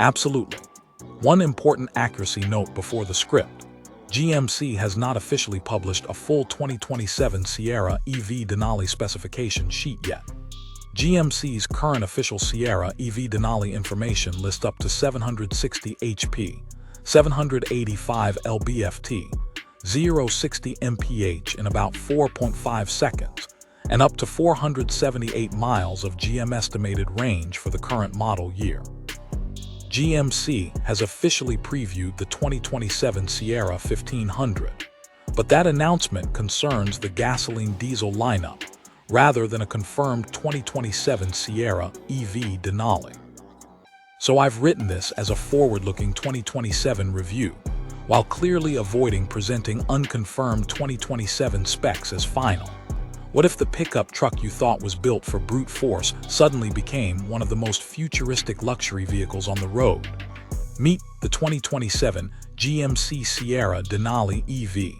Absolutely. One important accuracy note before the script. GMC has not officially published a full 2027 Sierra EV Denali specification sheet yet. GMC's current official Sierra EV Denali information lists up to 760 HP, 785 lb-ft, 0-60 mph in about 4.5 seconds, and up to 478 miles of GM estimated range for the current model year. GMC has officially previewed the 2027 Sierra 1500, but that announcement concerns the gasoline-diesel lineup rather than a confirmed 2027 Sierra EV Denali. So I've written this as a forward-looking 2027 review, while clearly avoiding presenting unconfirmed 2027 specs as final. What if the pickup truck you thought was built for brute force suddenly became one of the most futuristic luxury vehicles on the road? Meet the 2027 GMC Sierra Denali EV,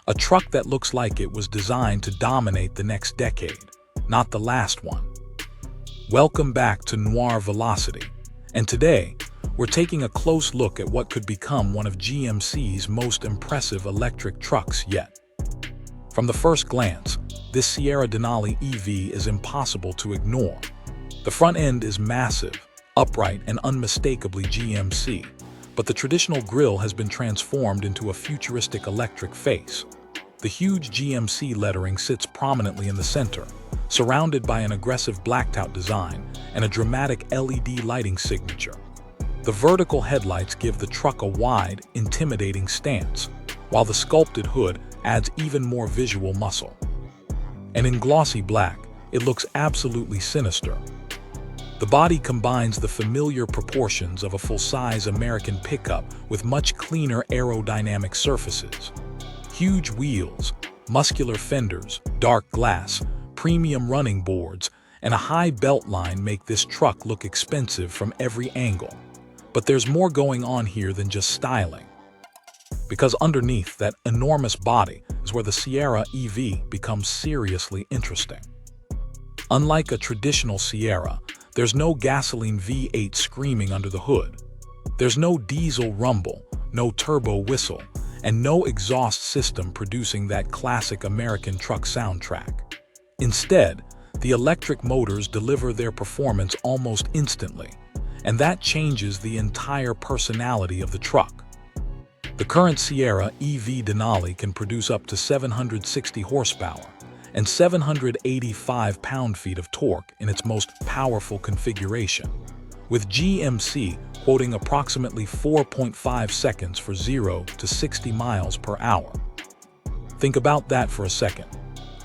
a truck that looks like it was designed to dominate the next decade, not the last one. Welcome back to Noir Velocity, and today, we're taking a close look at what could become one of GMC's most impressive electric trucks yet. From the first glance, this Sierra Denali EV is impossible to ignore. The front end is massive, upright, and unmistakably GMC, but the traditional grille has been transformed into a futuristic electric face. The huge GMC lettering sits prominently in the center, surrounded by an aggressive blacked-out design and a dramatic LED lighting signature. The vertical headlights give the truck a wide, intimidating stance, while the sculpted hood adds even more visual muscle. And in glossy black, it looks absolutely sinister. The body combines the familiar proportions of a full-size American pickup with much cleaner aerodynamic surfaces. Huge wheels, muscular fenders, dark glass, premium running boards, and a high belt line make this truck look expensive from every angle. But there's more going on here than just styling. Because underneath that enormous body is where the Sierra EV becomes seriously interesting. Unlike a traditional Sierra, there's no gasoline V8 screaming under the hood. There's no diesel rumble, no turbo whistle, and no exhaust system producing that classic American truck soundtrack. Instead, the electric motors deliver their performance almost instantly, and that changes the entire personality of the truck. The current Sierra EV Denali can produce up to 760 horsepower and 785 pound-feet of torque in its most powerful configuration, with GMC quoting approximately 4.5 seconds for 0 to 60 miles per hour. Think about that for a second.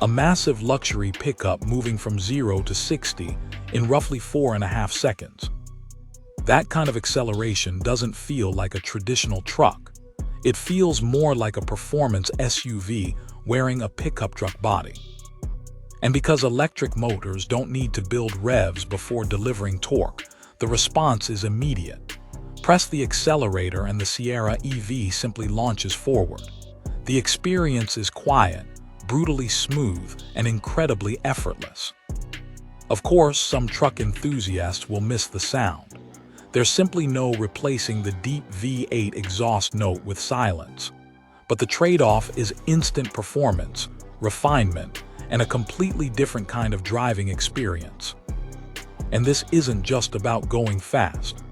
A massive luxury pickup moving from 0 to 60 in roughly 4.5 seconds. That kind of acceleration doesn't feel like a traditional truck. It feels more like a performance SUV wearing a pickup truck body. And because electric motors don't need to build revs before delivering torque, the response is immediate. Press the accelerator and the Sierra EV simply launches forward. The experience is quiet, brutally smooth, and incredibly effortless. Of course, some truck enthusiasts will miss the sound. There's simply no replacing the deep V8 exhaust note with silence. But the trade-off is instant performance, refinement, and a completely different kind of driving experience. And this isn't just about going fast.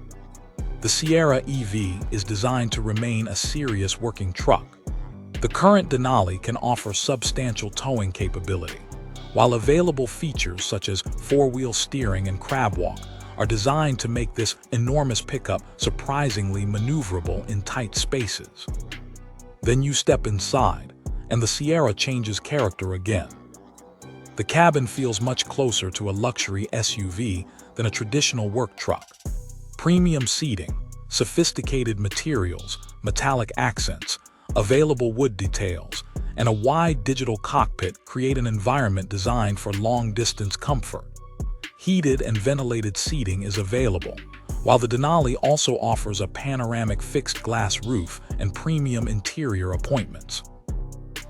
The Sierra EV is designed to remain a serious working truck. The current Denali can offer substantial towing capability, while available features such as four-wheel steering and crab walk are designed to make this enormous pickup surprisingly maneuverable in tight spaces. Then you step inside, and the Sierra changes character again. The cabin feels much closer to a luxury SUV than a traditional work truck. Premium seating, sophisticated materials, metallic accents, available wood details, and a wide digital cockpit create an environment designed for long-distance comfort. Heated and ventilated seating is available, while the Denali also offers a panoramic fixed-glass roof and premium interior appointments.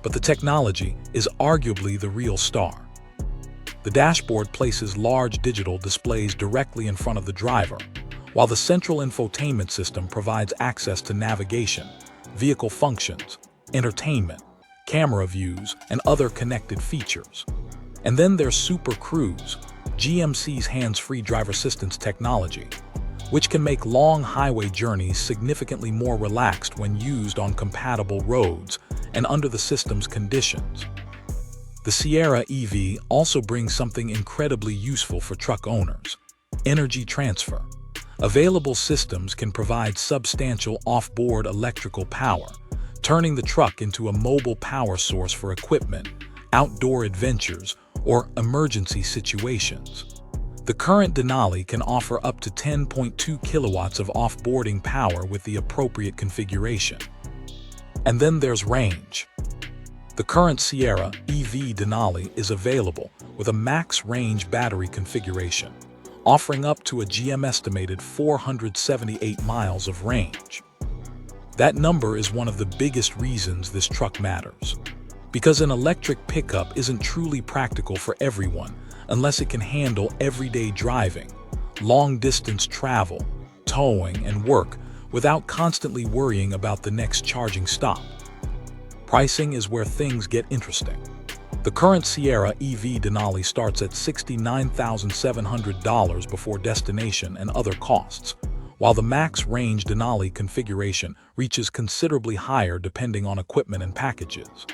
But the technology is arguably the real star. The dashboard places large digital displays directly in front of the driver, while the central infotainment system provides access to navigation, vehicle functions, entertainment, camera views, and other connected features. And then there's Super Cruise, GMC's hands-free driver assistance technology, which can make long highway journeys significantly more relaxed when used on compatible roads and under the system's conditions. The Sierra EV also brings something incredibly useful for truck owners: energy transfer. Available systems can provide substantial off-board electrical power, turning the truck into a mobile power source for equipment, outdoor adventures, or emergency situations. The current Denali can offer up to 10.2 kilowatts of off-boarding power with the appropriate configuration. And then there's range. The current Sierra EV Denali is available with a max range battery configuration, offering up to a estimated 478 miles of range. That number is one of the biggest reasons this truck matters, because an electric pickup isn't truly practical for everyone unless it can handle everyday driving, long-distance travel, towing, and work without constantly worrying about the next charging stop. Pricing is where things get interesting. The current Sierra EV Denali starts at $69,700 before destination and other costs, while the max range Denali configuration reaches considerably higher depending on equipment and packages.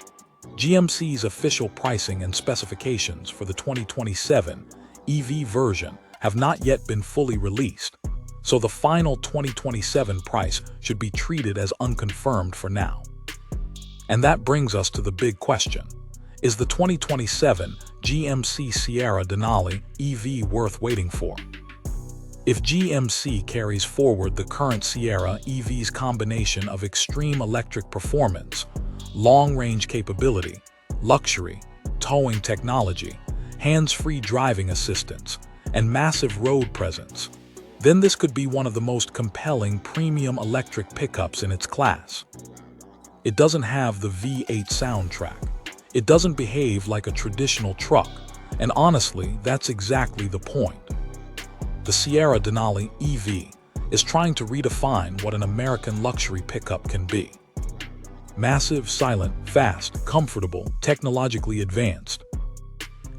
GMC's official pricing and specifications for the 2027 EV version have not yet been fully released, so the final 2027 price should be treated as unconfirmed for now. And that brings us to the big question: is the 2027 GMC Sierra Denali EV worth waiting for? If GMC carries forward the current Sierra EV's combination of extreme electric performance, long-range capability, luxury, towing technology, hands-free driving assistance, and massive road presence, then this could be one of the most compelling premium electric pickups in its class. It doesn't have the V8 soundtrack. It doesn't behave like a traditional truck, and honestly, that's exactly the point. The Sierra Denali EV is trying to redefine what an American luxury pickup can be. Massive, silent, fast, comfortable, technologically advanced.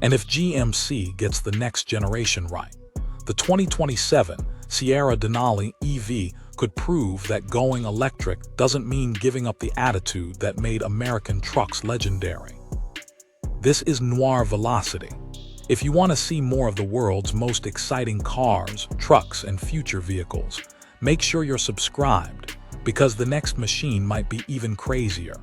And if GMC gets the next generation right, the 2027 Sierra Denali EV could prove that going electric doesn't mean giving up the attitude that made American trucks legendary. This is Noir Velocity. If you want to see more of the world's most exciting cars, trucks, and future vehicles, make sure you're subscribed, because the next machine might be even crazier.